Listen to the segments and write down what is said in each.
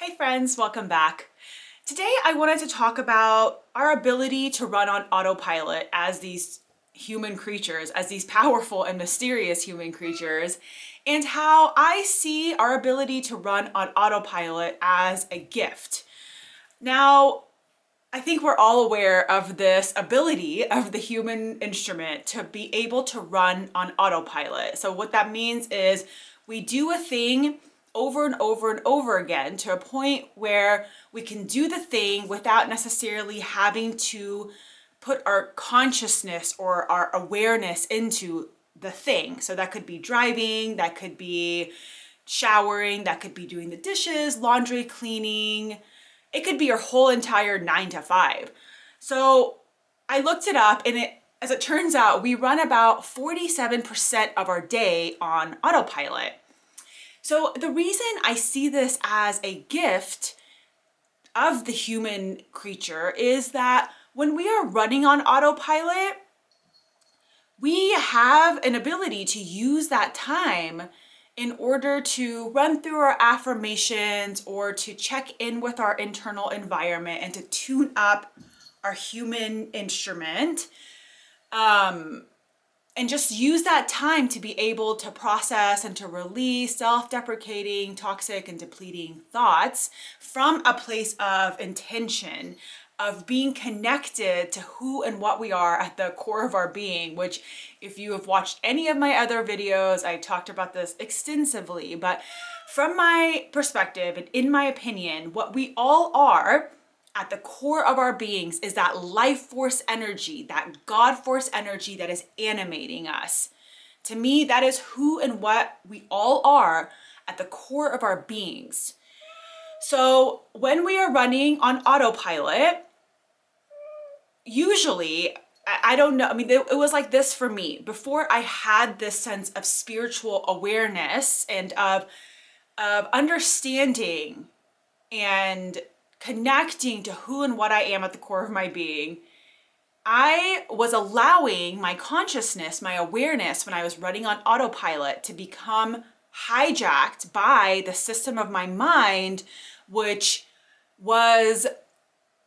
Hey friends, welcome back. Today I wanted to talk about our ability to run on autopilot as these human creatures, as these powerful and mysterious human creatures, and how I see our ability to run on autopilot as a gift. Now, I think we're all aware of this ability of the human instrument to be able to run on autopilot. So what that means is we do a thing over and over and over again to a point where we can do the thing without necessarily having to put our consciousness or our awareness into the thing. So that could be driving, that could be showering, that could be doing the dishes, laundry, cleaning. It could be your whole entire 9 to 5. So I looked it up, and as it turns out, we run about 47% of our day on autopilot. So the reason I see this as a gift of the human creature is that when we are running on autopilot, we have an ability to use that time in order to run through our affirmations or to check in with our internal environment and to tune up our human instrument. And just use that time to be able to process and to release self-deprecating, toxic, and depleting thoughts from a place of intention, of being connected to who and what we are at the core of our being, which if you have watched any of my other videos, I talked about this extensively, but from my perspective and in my opinion, what we all are at the core of our beings is that life force energy, that God force energy that is animating us. To me, that is who and what we all are at the core of our beings. So when we are running on autopilot, usually, I don't know, I mean, it was like this for me. Before I had this sense of spiritual awareness and of understanding and connecting to who and what I am at the core of my being, I was allowing my consciousness, my awareness, when I was running on autopilot, to become hijacked by the system of my mind, which was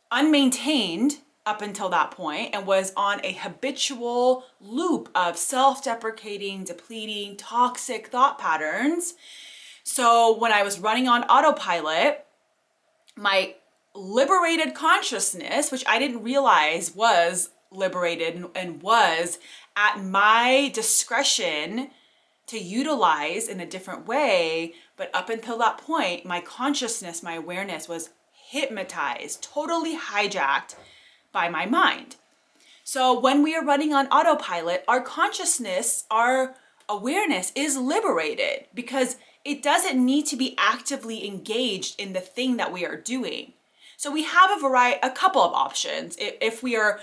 unmaintained up until that point and was on a habitual loop of self-deprecating, depleting, toxic thought patterns. So when I was running on autopilot, my liberated consciousness, which I didn't realize was liberated and was at my discretion to utilize in a different way, but up until that point, my consciousness, my awareness was hypnotized, totally hijacked by my mind. So when we are running on autopilot, our consciousness, our awareness is liberated because it doesn't need to be actively engaged in the thing that we are doing. So we have a couple of options if we are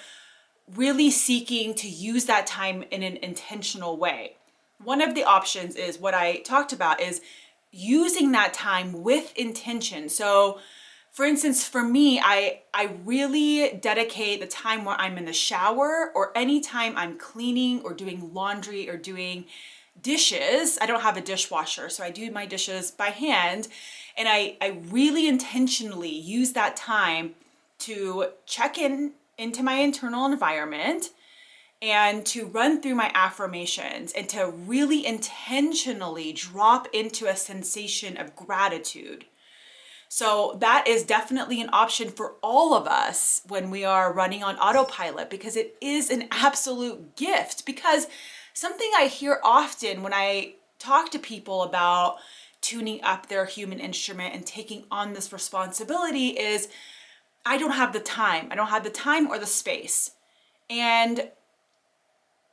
really seeking to use that time in an intentional way. One of the options is what I talked about, is using that time with intention. So for instance, for me, I really dedicate the time where I'm in the shower or anytime I'm cleaning or doing laundry or doing dishes. I don't have a dishwasher, so I do my dishes by hand. And I really intentionally use that time to check into my internal environment and to run through my affirmations and to really intentionally drop into a sensation of gratitude. So that is definitely an option for all of us when we are running on autopilot, because it is an absolute gift. Because something I hear often when I talk to people about tuning up their human instrument and taking on this responsibility is, I don't have the time. I don't have the time or the space. And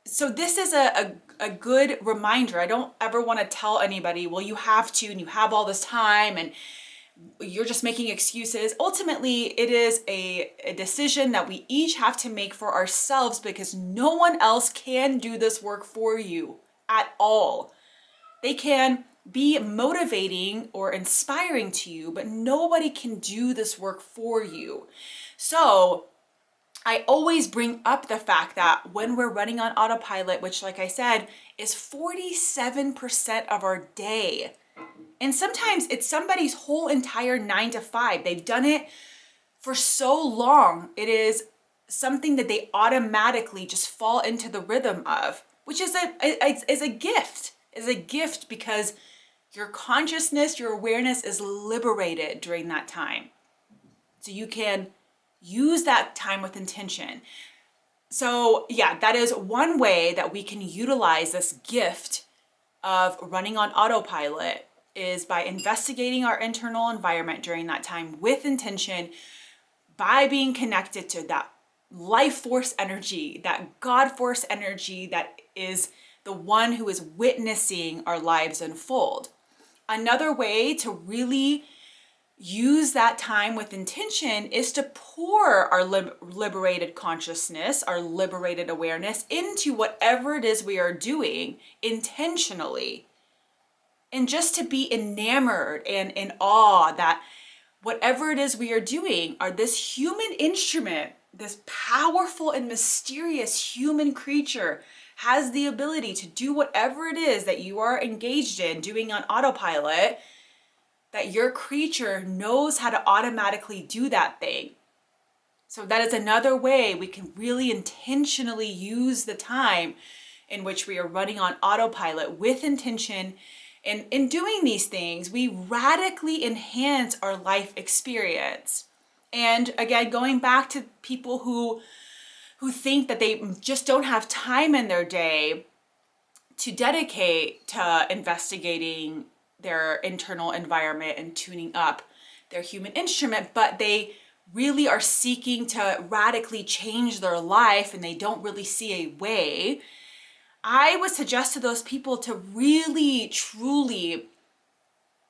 so this is a good reminder. I don't ever want to tell anybody, well, you have to, and you have all this time, and you're just making excuses. Ultimately, it is a decision that we each have to make for ourselves, because no one else can do this work for you at all. They can be motivating or inspiring to you, but nobody can do this work for you. So I always bring up the fact that when we're running on autopilot, which like I said, is 47% of our day, And sometimes it's somebody's whole entire 9 to 5. They've done it for so long. It is something that they automatically just fall into the rhythm of, which is a gift. Is a gift because your consciousness, your awareness is liberated during that time. So you can use that time with intention. So yeah, that is one way that we can utilize this gift of running on autopilot, is by investigating our internal environment during that time with intention, by being connected to that life force energy, that God force energy that is the one who is witnessing our lives unfold. Another way to really use that time with intention is to pour our liberated consciousness, our liberated awareness into whatever it is we are doing intentionally. And just to be enamored and in awe that whatever it is we are doing, are this human instrument, this powerful and mysterious human creature, has the ability to do whatever it is that you are engaged in doing on autopilot, that your creature knows how to automatically do that thing. So that is another way we can really intentionally use the time in which we are running on autopilot with intention. And in doing these things, we radically enhance our life experience. And again, going back to people who think that they just don't have time in their day to dedicate to investigating their internal environment and tuning up their human instrument, but they really are seeking to radically change their life and they don't really see a way, I would suggest to those people to really, truly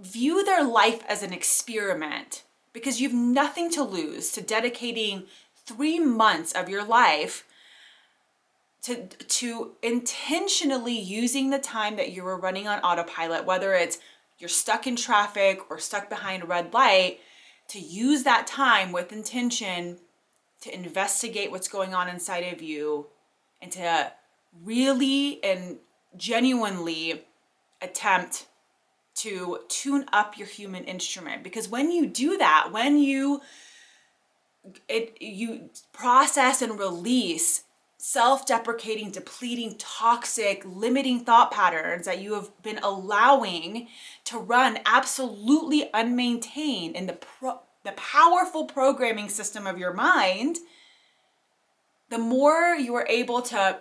view their life as an experiment, because you have nothing to lose to dedicating 3 months of your life to intentionally using the time that you were running on autopilot, whether it's you're stuck in traffic or stuck behind a red light, to use that time with intention to investigate what's going on inside of you and to really and genuinely attempt to tune up your human instrument. Because when you do that, when you process and release self-deprecating, depleting, toxic, limiting thought patterns that you have been allowing to run absolutely unmaintained in the powerful programming system of your mind, the more you are able to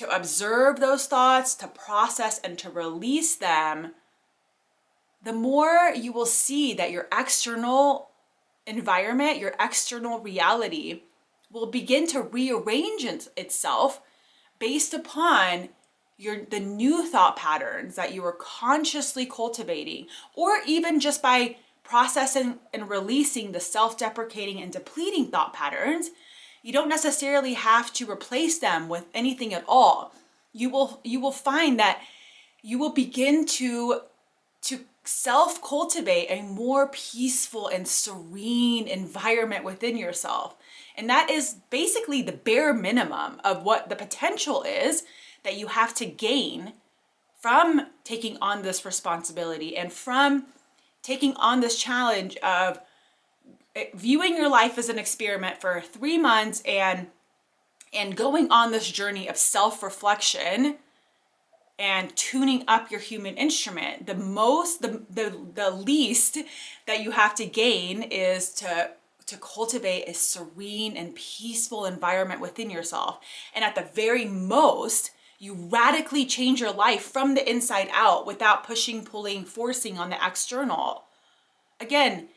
observe those thoughts, to process and to release them, the more you will see that your external environment, your external reality will begin to rearrange itself based upon the new thought patterns that you are consciously cultivating, or even just by processing and releasing the self-deprecating and depleting thought patterns. You don't necessarily have to replace them with anything at all. You will find that you will begin to self-cultivate a more peaceful and serene environment within yourself. And that is basically the bare minimum of what the potential is that you have to gain from taking on this responsibility and from taking on this challenge of viewing your life as an experiment for 3 months and going on this journey of self-reflection and tuning up your human instrument. The least that you have to gain is to cultivate a serene and peaceful environment within yourself. And at the very most, you radically change your life from the inside out without pushing, pulling, forcing on the external. Again,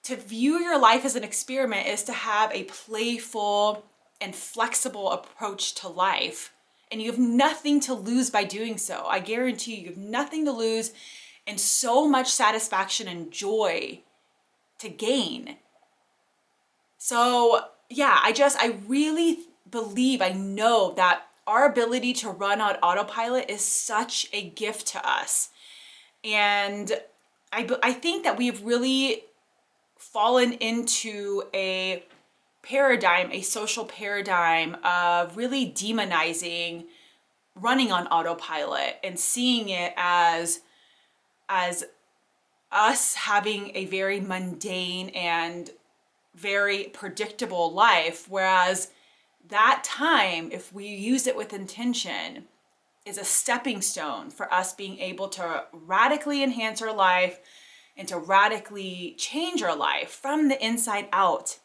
to view your life as an experiment is to have a playful and flexible approach to life. And you have nothing to lose by doing so. I guarantee you have nothing to lose and so much satisfaction and joy to gain. So yeah, I really believe, I know that our ability to run on autopilot is such a gift to us. And I think that we've really fallen into a social paradigm of really demonizing running on autopilot and seeing it as us having a very mundane and very predictable life, whereas that time, if we use it with intention, is a stepping stone for us being able to radically enhance our life and to radically change our life from the inside out,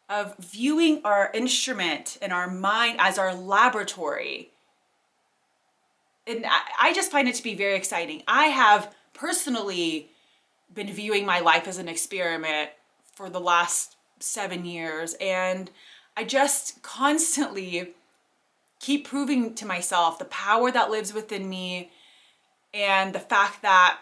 of viewing our instrument and our mind as our laboratory. And I just find it to be very exciting. I have personally been viewing my life as an experiment for the last 7 years, and I just constantly keep proving to myself the power that lives within me, and the fact that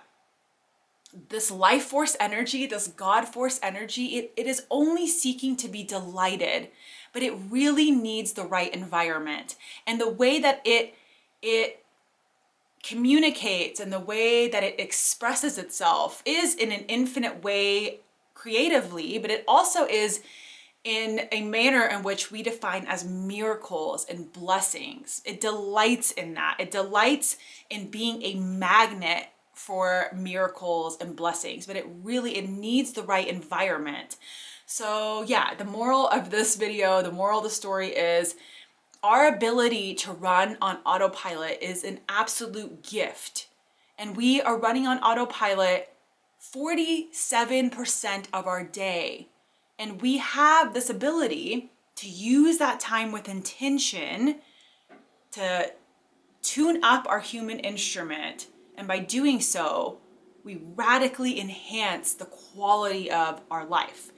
this life force energy, this God force energy, it is only seeking to be delighted, but it really needs the right environment. And the way that it communicates and the way that it expresses itself is in an infinite way creatively, but it also is in a manner in which we define as miracles and blessings. It delights in that. It delights in being a magnet for miracles and blessings, but it needs the right environment. So yeah, the moral of this video, the moral of the story is our ability to run on autopilot is an absolute gift. And we are running on autopilot 47% of our day. And we have this ability to use that time with intention to tune up our human instrument. And by doing so, we radically enhance the quality of our life.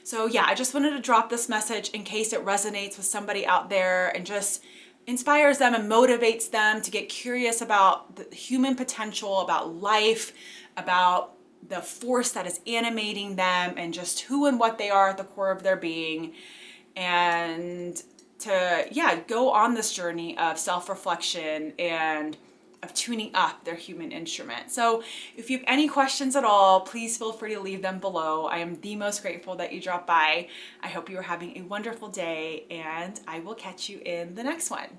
So yeah, I just wanted to drop this message in case it resonates with somebody out there and just inspires them and motivates them to get curious about the human potential, about life, about the force that is animating them, and just who and what they are at the core of their being. And to, yeah, go on this journey of self-reflection and of tuning up their human instrument. So if you have any questions at all, please feel free to leave them below. I am the most grateful that you dropped by. I hope you are having a wonderful day, and I will catch you in the next one.